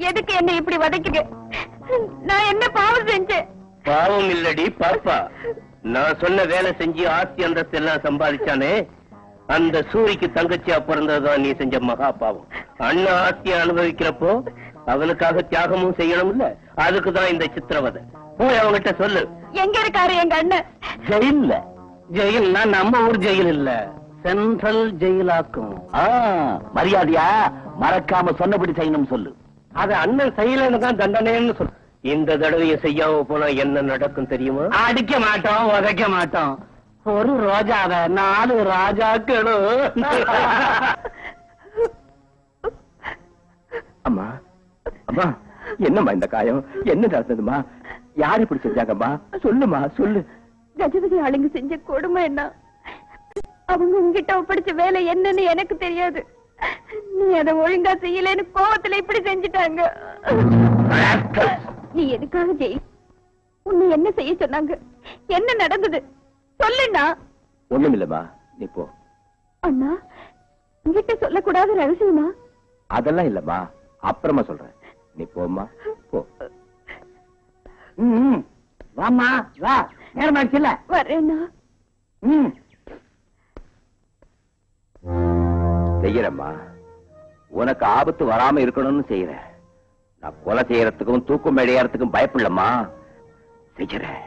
எதுக்கு என்ன இப்படி வதைக்குங்க? நான் என்ன பாவம் செஞ்சேன்? பாவம் இல்லடி பாப்பா. நான் சொன்ன வேலை செஞ்சு ஆஸ்தி அந்தஸ்து எல்லாம் சம்பாதிச்சானே, அந்த சூரிக்கு தங்கச்சியா பிறந்ததுதான் நீ செஞ்ச மகா பாவம். அண்ணன் ஆஸ்தியை அனுபவிக்கிறப்போ அவனுக்காக தியாகமும் செய்யணும் இல்ல, அதுக்குதான் இந்த சித்திரவதை. போய் அவங்கிட்ட சொல்லு. எங்க இருக்காரு எங்க அண்ணன்? ஜெயில்ல. ஜெயில்னா நம்ம ஊர் ஜெயில் இல்ல, சென்ட்ரல் ஜெயிலாக்கும். மரியாதையா மறக்காம சொன்னபடி செய்யணும் சொல்லு. அது அண்ணன் செய்யலன்னு தான் தண்டனைன்னு சொல்லு. இந்த தடவையை செய்யாம போனா என்ன நடக்கும் தெரியுமா? அடிக்க மாட்டோம், உதைக்க மாட்டோம். ஒரு ரோஜாவை 4 ராஜாக்களும். அம்மா அம்மா, என்னம்மா இந்த காயம்? என்ன நடந்ததுமா? யாரு இப்படி செஞ்சாங்கம்மா? சொல்லுமா சொல்லு. கஜபதி ஆளுங்க செஞ்ச கொடுமை என்ன? அவங்க உங்ககிட்ட ஒப்படைச்ச வேலை என்னன்னு எனக்கு தெரியாது. நீ அதை ஒழுங்கா செய்யலன்னு கோவத்துல இப்படி செஞ்சுட்டாங்க. நீ எதுக்காக ஜெய்? உன்னை என்ன செய்ய சொன்னாங்க? என்ன நடந்தது சொல்லுண்ணா. ஒண்ணுமில்லம்மா, நீ போ. அண்ணா, உங்ககிட்ட சொல்லக்கூடாத ரகசியமா? அதெல்லாம் இல்லம்மா, அப்புறமா சொல்றேன். நீ போம்மா, போ. வாமா வா, நேரமாச்சுல்ல. வரேண்ணா. செய்யறம்மா, உனக்கு ஆபத்து வராம இருக்கணும்னு செய்யறேன். நான் கொலை செய்யறதுக்கும் தூக்கம் அடையறதுக்கும் பயப்படலம்மா, செய்யறேன்.